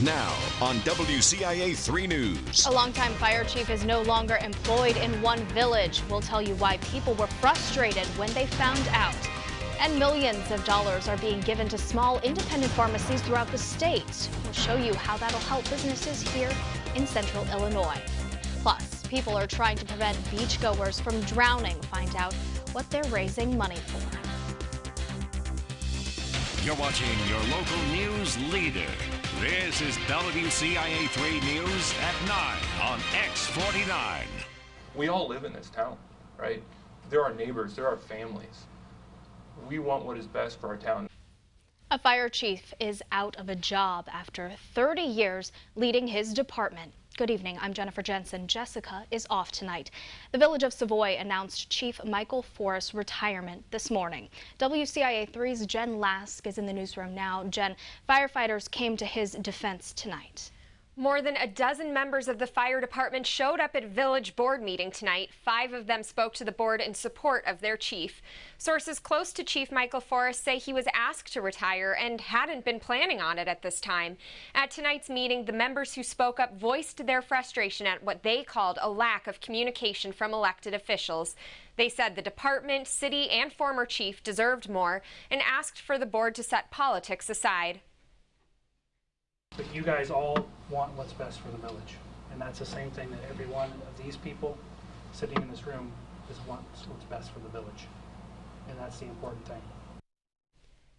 Now on WCIA 3 News. A longtime fire chief is no longer employed in one village. We'll tell you why people were frustrated when they found out. And millions of dollars are being given to small independent pharmacies throughout the state. We'll show you how that'll help businesses here in central Illinois. Plus, people are trying to prevent beachgoers from drowning. Find out what they're raising money for. You're watching your local news leader. This is WCIA 3 News at 9 on X49. We all live in this town, right? There are neighbors, there are families. We want what is best for our town. A fire chief is out of a job after 30 years leading his department. Good evening, I'm Jennifer Jensen. Jessica is off tonight. The village of Savoy announced Chief Michael Forrest's retirement this morning. WCIA 3's Jen Lask is in the newsroom now. Jen, firefighters came to his defense tonight. More than a dozen members of the fire department showed up at village board meeting tonight. 5 of them spoke to the board in support of their chief. Sources close to Chief Michael Forrest say he was asked to retire and hadn't been planning on it at this time. At tonight's meeting, the members who spoke up voiced their frustration at what they called a lack of communication from elected officials. They said the department, city, and former chief deserved more and asked for the board to set politics aside. But you guys all want what's best for the village, and that's the same thing that every one of these people sitting in this room wants what's best for the village, and that's the important thing.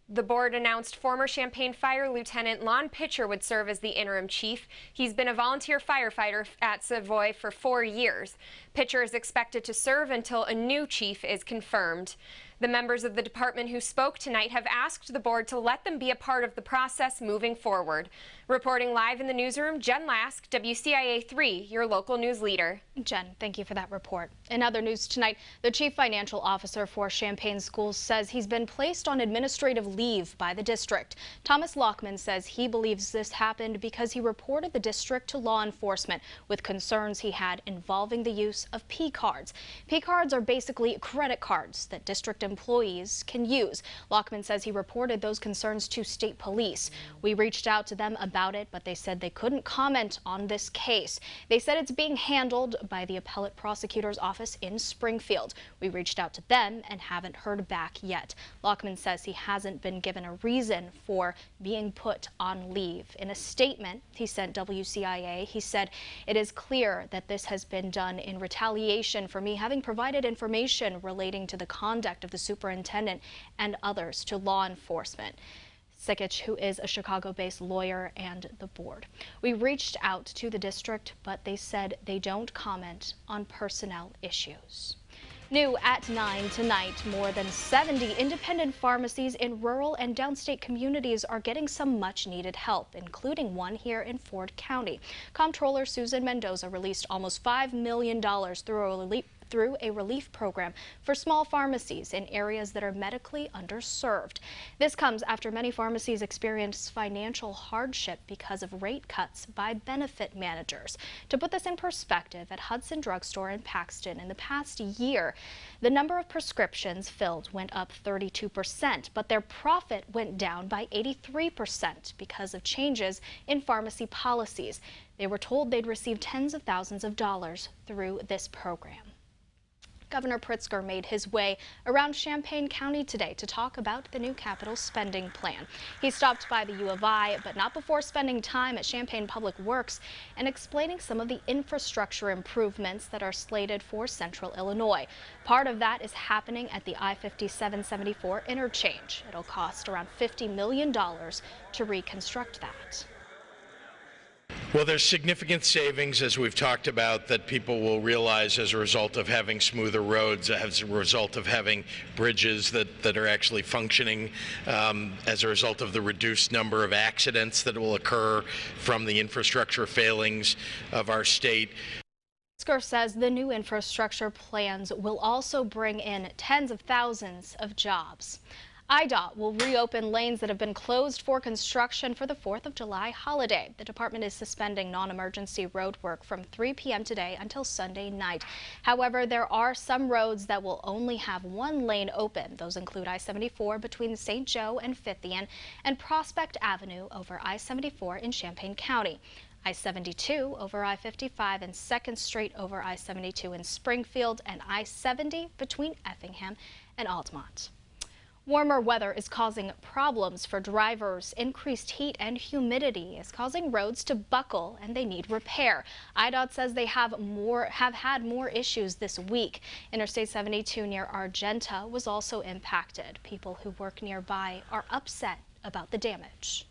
The board announced former Champaign Fire Lieutenant Lon Pitcher would serve as the interim chief. He's been a volunteer firefighter at Savoy for 4 years. Pitcher is expected to serve until a new chief is confirmed. The members of the department who spoke tonight have asked the board to let them be a part of the process moving forward. Reporting live in the newsroom, Jen Lask, WCIA 3, your local news leader. Jen, thank you for that report. In other news tonight, the chief financial officer for Champaign Schools says he's been placed on administrative leave by the district. Thomas Lockman says he believes this happened because he reported the district to law enforcement with concerns he had involving the use of P-cards. P-cards are basically credit cards that district employees can use. Lockman says he reported those concerns to state police. We reached out to them about it, but they said they couldn't comment on this case. They said it's being handled by the appellate prosecutor's office in Springfield. We reached out to them and haven't heard back yet. Lockman says he hasn't been given a reason for being put on leave. In a statement he sent WCIA, he said, "It is clear that this has been done in retaliation for me having provided information relating to the conduct of the superintendent and others to law enforcement." Sikich, who is a Chicago-based lawyer, and the board. We reached out to the district, but they said they don't comment on personnel issues. New at 9 tonight, more than 70 independent pharmacies in rural and downstate communities are getting some much-needed help, including one here in Ford County. Comptroller Susan Mendoza released almost $5 million through a relief program for small pharmacies in areas that are medically underserved. This comes after many pharmacies experience financial hardship because of rate cuts by benefit managers. To put this in perspective, at Hudson Drugstore in Paxton in the past year, the number of prescriptions filled went up 32%, but their profit went down by 83% because of changes in pharmacy policies. They were told they'd receive tens of thousands of dollars through this program. Governor Pritzker made his way around Champaign County today to talk about the new capital spending plan. He stopped by the U of I, but not before spending time at Champaign Public Works and explaining some of the infrastructure improvements that are slated for central Illinois. Part of that is happening at the I-57-74 interchange. It'll cost around $50 million to reconstruct that. Well, there's significant savings, as we've talked about, that people will realize as a result of having smoother roads, as a result of having bridges that are actually functioning, as a result of the reduced number of accidents that will occur from the infrastructure failings of our state. Pritzker says the new infrastructure plans will also bring in tens of thousands of jobs. IDOT will reopen lanes that have been closed for construction for the 4th of July holiday. The department is suspending non-emergency road work from 3 p.m. today until Sunday night. However, there are some roads that will only have one lane open. Those include I-74 between St. Joe and Fithian and Prospect Avenue over I-74 in Champaign County. I-72 over I-55 and 2nd Street over I-72 in Springfield, and I-70 between Effingham and Altamont. Warmer weather is causing problems for drivers. Increased heat and humidity is causing roads to buckle and they need repair. IDOT says they have had more issues this week. Interstate 72 near Argenta was also impacted. People who work nearby are upset about the damage.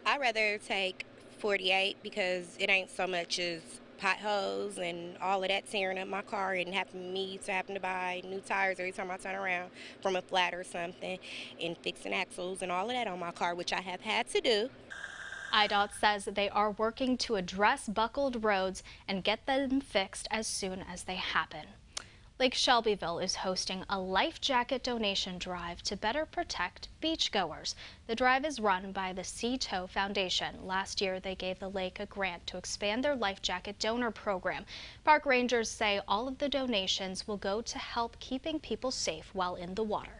I'd rather take 48 because it ain't so much as potholes and all of that tearing up my car and having me to happen to buy new tires every time I turn around from a flat or something, and fixing axles and all of that on my car, which I have had to do. IDOT says they are working to address buckled roads and get them fixed as soon as they happen. Lake Shelbyville is hosting a life jacket donation drive to better protect beachgoers. The drive is run by the Sea Tow Foundation. Last year, they gave the lake a grant to expand their life jacket donor program. Park rangers say all of the donations will go to help keeping people safe while in the water.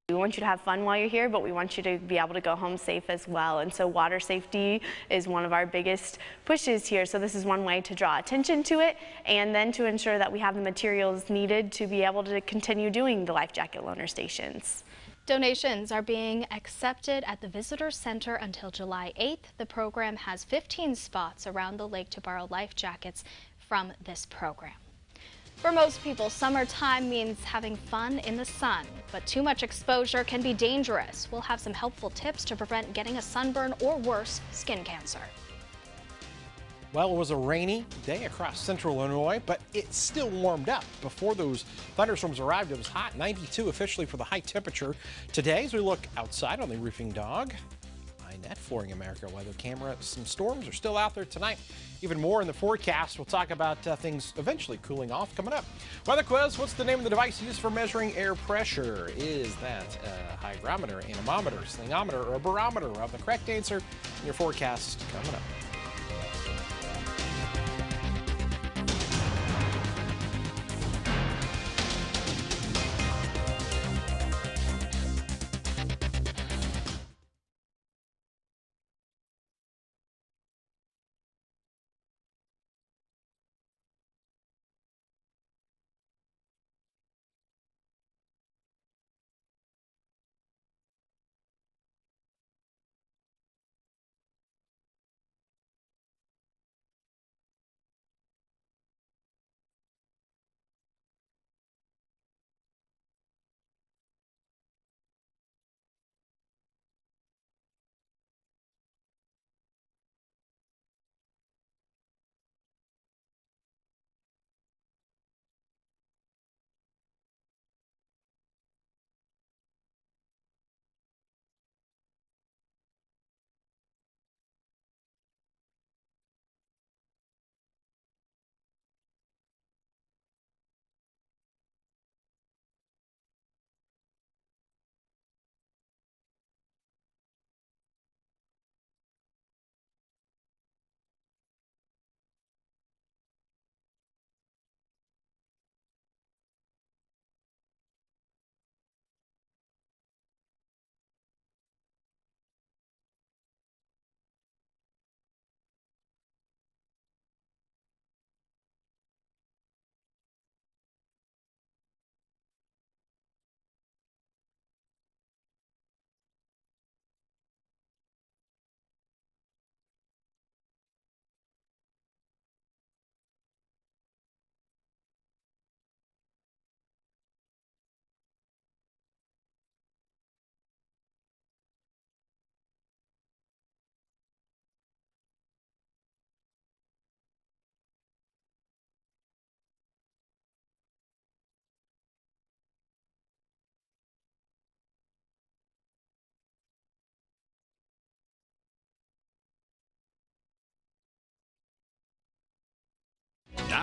We want you to have fun while you're here, but we want you to be able to go home safe as well. And so water safety is one of our biggest pushes here. So this is one way to draw attention to it and then to ensure that we have the materials needed to be able to continue doing the life jacket loaner stations. Donations are being accepted at the Visitor Center until July 8th. The program has 15 spots around the lake to borrow life jackets from this program. For most people, summertime means having fun in the sun, but too much exposure can be dangerous. We'll have some helpful tips to prevent getting a sunburn or worse, skin cancer. Well, it was a rainy day across central Illinois, but it still warmed up. Before those thunderstorms arrived, it was hot, 92 officially for the high temperature. Today, as we look outside on the Roofing Dog, at Flooring America weather camera, some storms are still out there tonight. Even more in the forecast. We'll talk about things eventually cooling off coming up. Weather quiz. What's the name of the device used for measuring air pressure? Is that a hygrometer, anemometer, slingometer, or a barometer? We'll have the correct answer in your forecast coming up.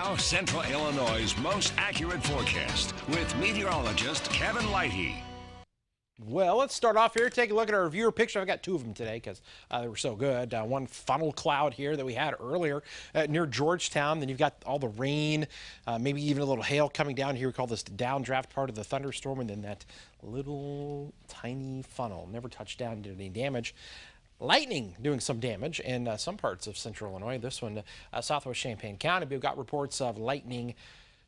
Now, Central Illinois' most accurate forecast with meteorologist Kevin Lighty. Well, let's start off here. Take a look at our viewer picture. I've got two of them today because they were so good. One funnel cloud here that we had earlier near Georgetown. Then you've got all the rain, maybe even a little hail coming down here. We call this the downdraft part of the thunderstorm. And then that little tiny funnel never touched down, did any damage. Lightning doing some damage in some parts of central Illinois. This one, southwest Champaign County. We've got reports of lightning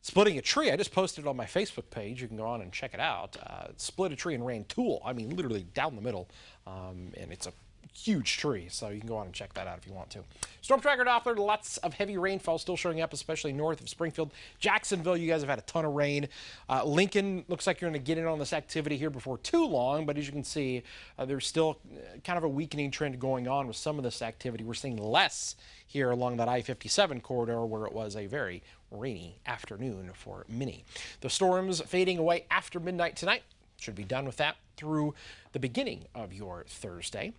splitting a tree. I just posted it on my Facebook page. You can go on and check it out. Split a tree in Rantoul. I mean, literally down the middle. And it's a huge tree, so you can go on and check that out if you want to. Storm Tracker Doppler, lots of heavy rainfall still showing up, especially north of Springfield. Jacksonville, you guys have had a ton of rain. Lincoln, looks like you're going to get in on this activity here before too long, but as you can see, there's still kind of a weakening trend going on with some of this activity. We're seeing less here along that I-57 corridor where it was a very rainy afternoon for many. The storms fading away after midnight tonight. Should be done with that through the beginning of your Thursday.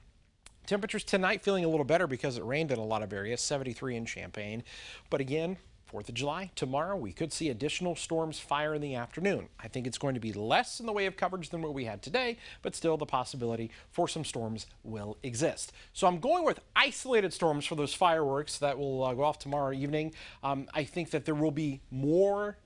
Temperatures tonight feeling a little better because it rained in a lot of areas, 73 in Champaign. But again, 4th of July, tomorrow, we could see additional storms fire in the afternoon. I think it's going to be less in the way of coverage than what we had today, but still the possibility for some storms will exist. So I'm going with isolated storms for those fireworks that will go off tomorrow evening. I think that there will be more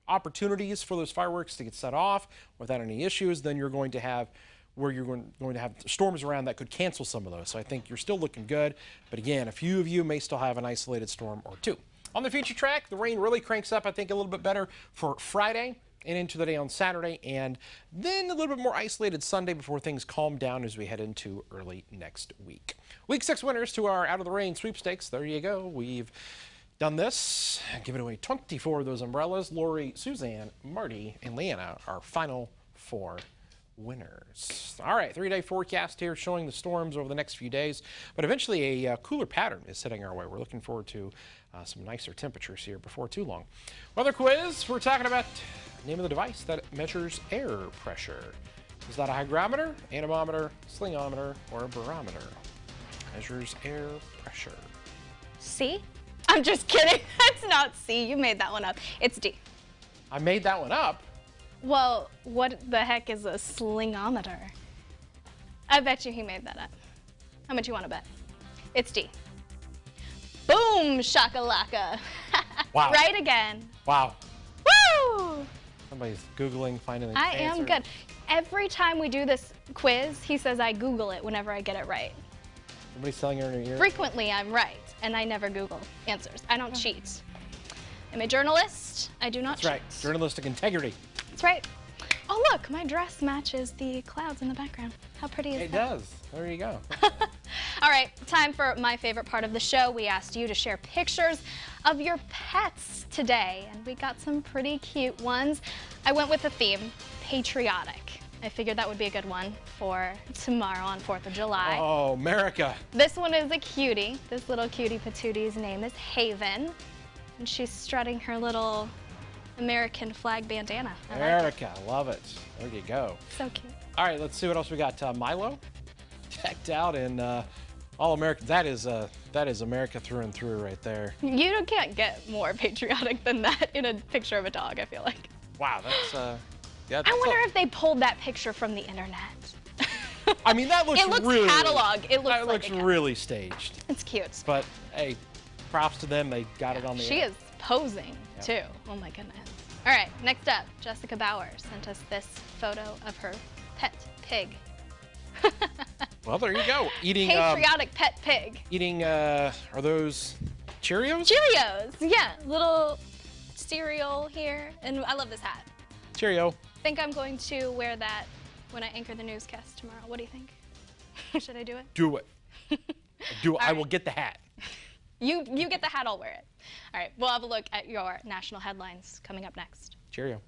opportunities for those fireworks to get set off without any issues than you're going to have where you're going to have storms around that could cancel some of those. So I think you're still looking good. But again, a few of you may still have an isolated storm or two. On the future track, the rain really cranks up, I think, a little bit better for Friday and into the day on Saturday, and then a little bit more isolated Sunday before things calm down as we head into early next week. Week 6 winners to our Out of the Rain sweepstakes. There you go. We've done this, given away 24 of those umbrellas. Lori, Suzanne, Marty, and Leanna, our final 4 winners. All right, 3-day forecast here showing the storms over the next few days, but eventually a cooler pattern is heading our way. We're looking forward to some nicer temperatures here before too long. Weather quiz, we're talking about the name of the device that measures air pressure. Is that a hygrometer, anemometer, slingometer, or a barometer? Measures air pressure. C? I'm just kidding. It's not C. You made that one up. It's D. I made that one up? Well, what the heck is a slingometer? I bet you he made that up. How much you want to bet? It's D. Boom, shakalaka. Wow. Right again. Wow. Woo! Somebody's Googling, finding the I answer. am good. Every time we do this quiz, he says I Google it whenever I get it right. Somebody's telling her in her ear? Frequently, I'm right, and I never Google answers. I don't cheat. I'm a journalist. I do not cheat. That's right. Journalistic integrity. That's right. Oh, look, my dress matches the clouds in the background. How pretty is that? It does. There you go. All right, time for my favorite part of the show. We asked you to share pictures of your pets today, and we got some pretty cute ones. I went with the theme, patriotic. I figured that would be a good one for tomorrow on 4th of July. Oh, America. This one is a cutie. This little cutie patooty's name is Haven, and she's strutting her little American flag bandana. America, love it. There you go. So cute. All right, let's see what else we got. Milo, decked out in all American. That is America through and through right there. You can't get more patriotic than that in a picture of a dog, I feel like. Wow, that's yeah. I wonder if they pulled that picture from the internet. I mean, that looks really catalog. It looks that looks really staged. It's cute. But hey, props to them. They got it on the. She is posing too. Oh my goodness. All right, next up, Jessica Bauer sent us this photo of her pet pig. Well, there you go. Eating patriotic pet pig. Eating are those Cheerios? Cheerios. Yeah, little cereal here, and I love this hat. Cheerio. I think I'm going to wear that when I anchor the newscast tomorrow. What do you think? Should I do it? Do it. Do it. I right. will get the hat. You get the hat, I'll wear it. All right, we'll have a look at your national headlines coming up next. Cheerio.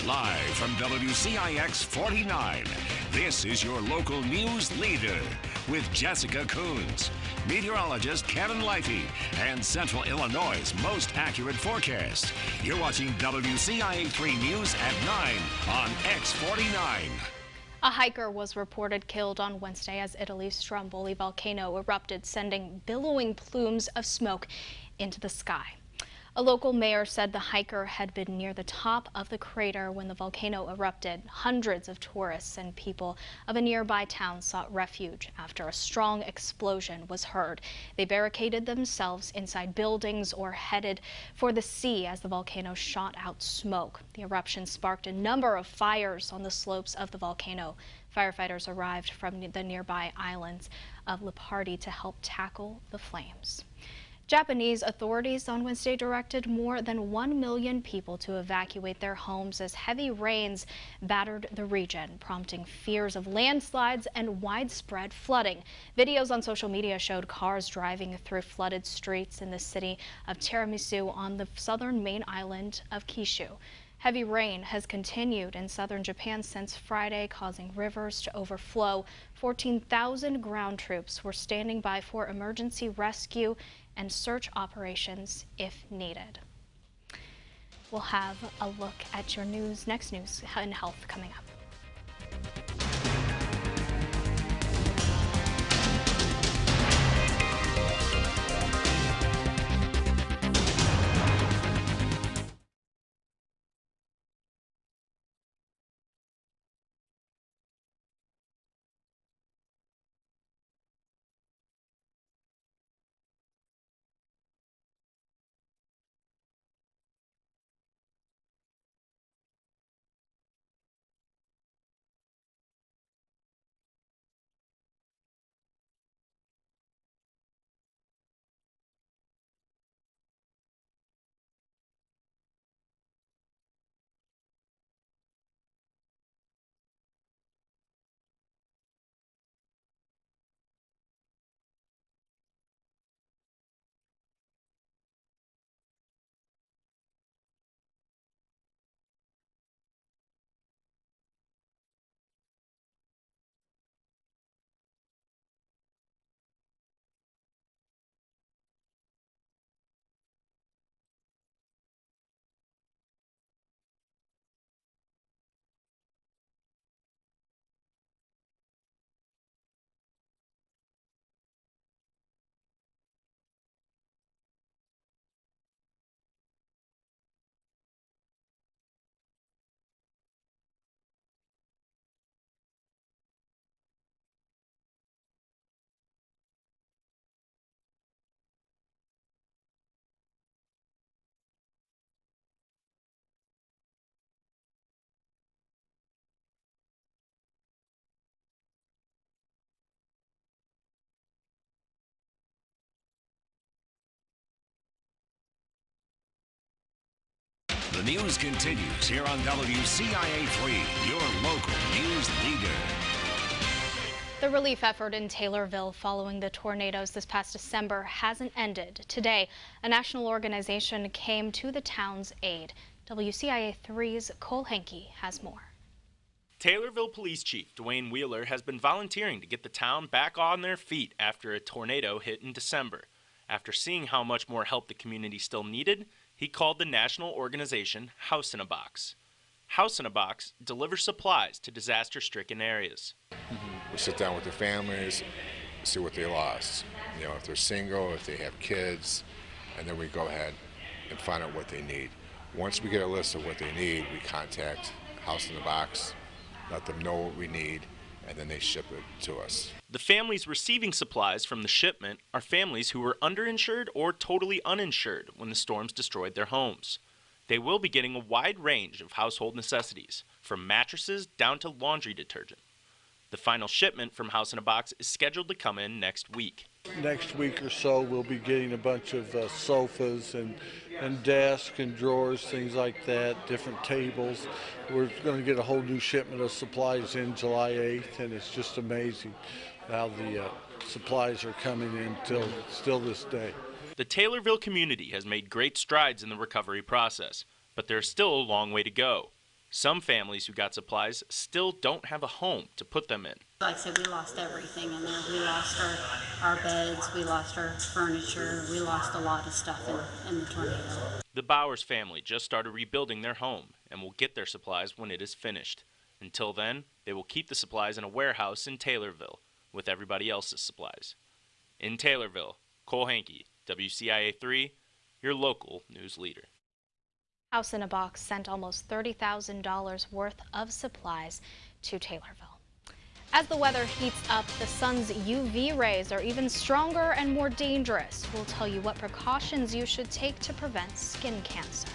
Live from WCIX 49, this is your local news leader with Jessica Coons, meteorologist Kevin Leify, and Central Illinois' most accurate forecast. You're watching WCIA 3 News at 9 on X49. A hiker was reported killed on Wednesday as Italy's Stromboli volcano erupted, sending billowing plumes of smoke into the sky. A local mayor said the hiker had been near the top of the crater when the volcano erupted. Hundreds of tourists and people of a nearby town sought refuge after a strong explosion was heard. They barricaded themselves inside buildings or headed for the sea as the volcano shot out smoke. The eruption sparked a number of fires on the slopes of the volcano. Firefighters arrived from the nearby islands of Lepardi to help tackle the flames. Japanese authorities on Wednesday directed more than 1 million people to evacuate their homes as heavy rains battered the region, prompting fears of landslides and widespread flooding. Videos on social media showed cars driving through flooded streets in the city of Tiramisu on the southern main island of Kyushu. Heavy rain has continued in southern Japan since Friday, causing rivers to overflow. 14,000 ground troops were standing by for emergency rescue and search operations if needed. We'll have a look at your next news and health coming up. The news continues here on WCIA 3, your local news leader. The relief effort in Taylorville following the tornadoes this past December hasn't ended. Today, a national organization came to the town's aid. WCIA 3's Cole Henke has more. Taylorville Police Chief Dwayne Wheeler has been volunteering to get the town back on their feet after a tornado hit in December. After seeing how much more help the community still needed, he called the national organization House in a Box. House in a Box delivers supplies to disaster-stricken areas. We sit down with their families, see what they lost. You know, if they're single, if they have kids, and then we go ahead and find out what they need. Once we get a list of what they need, we contact House in a Box, let them know what we need, and then they ship it to us. The families receiving supplies from the shipment are families who were underinsured or totally uninsured when the storms destroyed their homes. They will be getting a wide range of household necessities, from mattresses down to laundry detergent. The final shipment from House in a Box is scheduled to come in next week. Next week or so, we'll be getting a bunch of sofas and desks and drawers, things like that, different tables. We're going to get a whole new shipment of supplies in July 8th, and it's just amazing how the supplies are coming in still this day. The Taylorville community has made great strides in the recovery process, but there's still a long way to go. Some families who got supplies still don't have a home to put them in. Like I said, we lost everything in there. We lost our beds, we lost our furniture, we lost a lot of stuff in the tornado. The Bowers family just started rebuilding their home and will get their supplies when it is finished. Until then, they will keep the supplies in a warehouse in Taylorville with everybody else's supplies. In Taylorville, Cole Hankey, WCIA 3, your local news leader. House in a Box sent almost $30,000 worth of supplies to Taylorville. As the weather heats up, the sun's UV rays are even stronger and more dangerous. We'll tell you what precautions you should take to prevent skin cancer.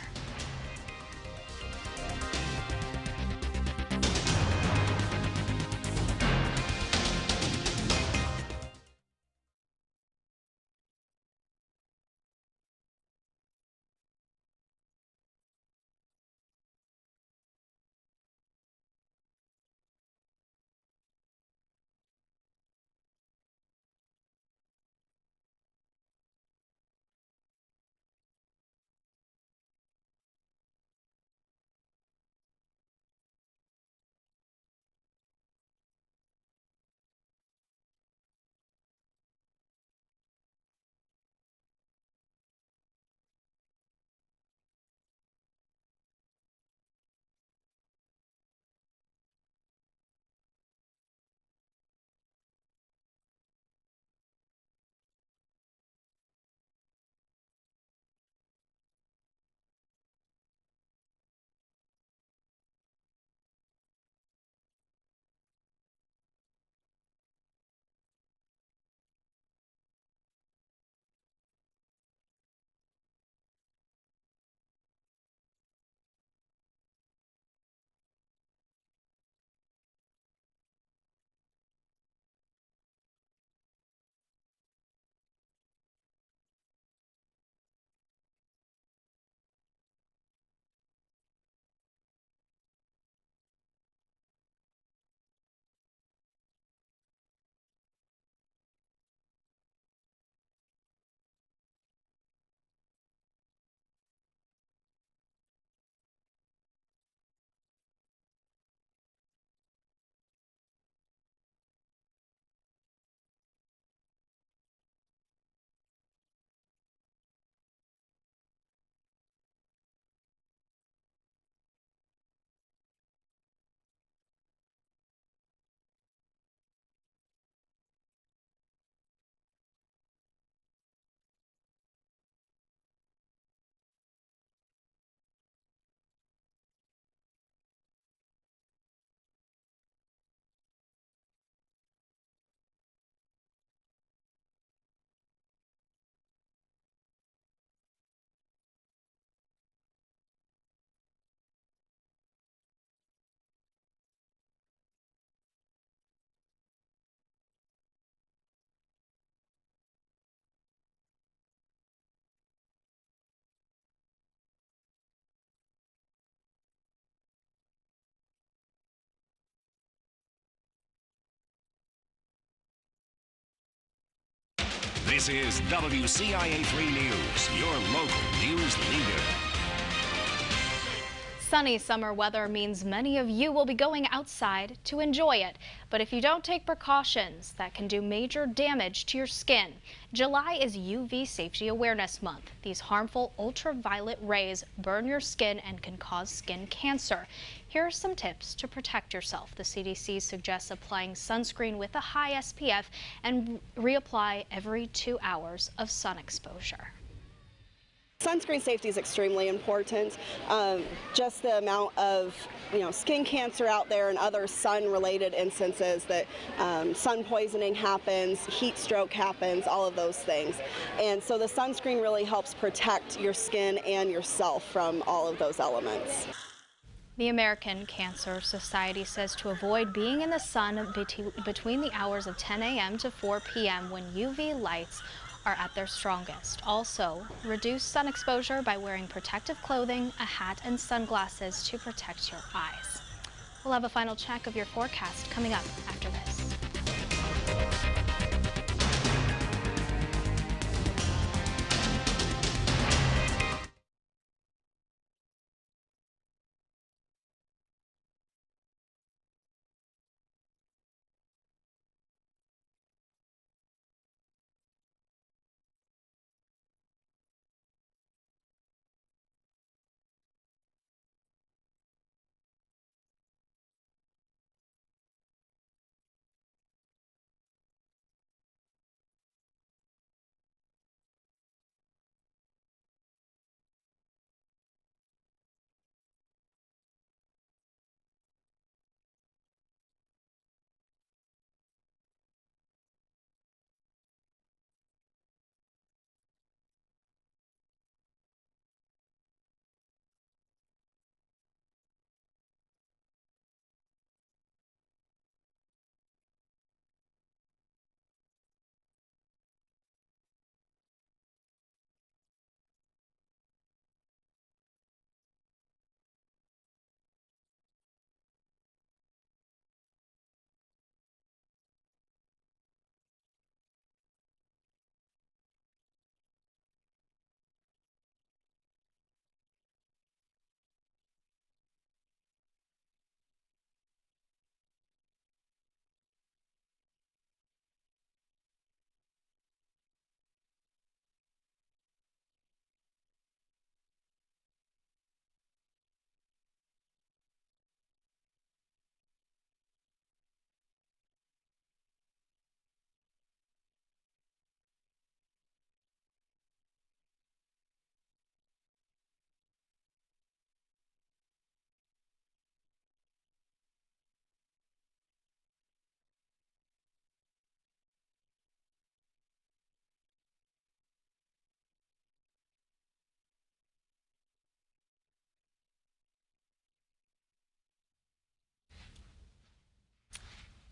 This is WCIA 3 News, your local news leader. Sunny summer weather means many of you will be going outside to enjoy it. But if you don't take precautions, that can do major damage to your skin. July is UV Safety Awareness Month. These harmful ultraviolet rays burn your skin and can cause skin cancer. Here are some tips to protect yourself. The CDC suggests applying sunscreen with a high SPF and reapply every 2 hours of sun exposure. Sunscreen safety is extremely important. Just the amount of skin cancer out there and other sun-related instances that sun poisoning happens, heat stroke happens, all of those things. And so the sunscreen really helps protect your skin and yourself from all of those elements. The American Cancer Society says to avoid being in the sun between the hours of 10 a.m. to 4 p.m. when UV lights are at their strongest. Also, reduce sun exposure by wearing protective clothing, a hat, and sunglasses to protect your eyes. We'll have a final check of your forecast coming up after this.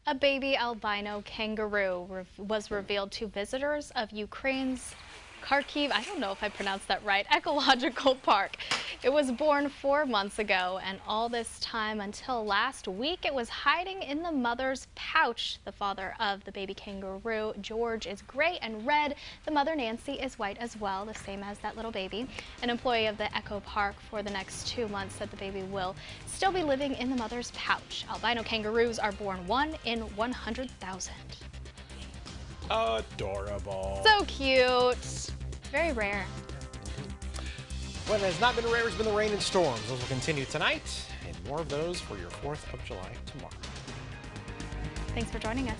A baby albino kangaroo was revealed to visitors of Ukraine's Kharkiv, I don't know if I pronounced that right, ecological park. It was born 4 months ago, and all this time until last week, it was hiding in the mother's pouch. The father of the baby kangaroo, George, is gray and red. The mother, Nancy, is white as well, the same as that little baby. An employee of the Eco Park for the next 2 months said the baby will still be living in the mother's pouch. Albino kangaroos are born 1 in 100,000. Adorable. So cute. Very rare. What has not been rare has been the rain and storms. Those will continue tonight, and more of those for your 4th of July tomorrow. Thanks for joining us.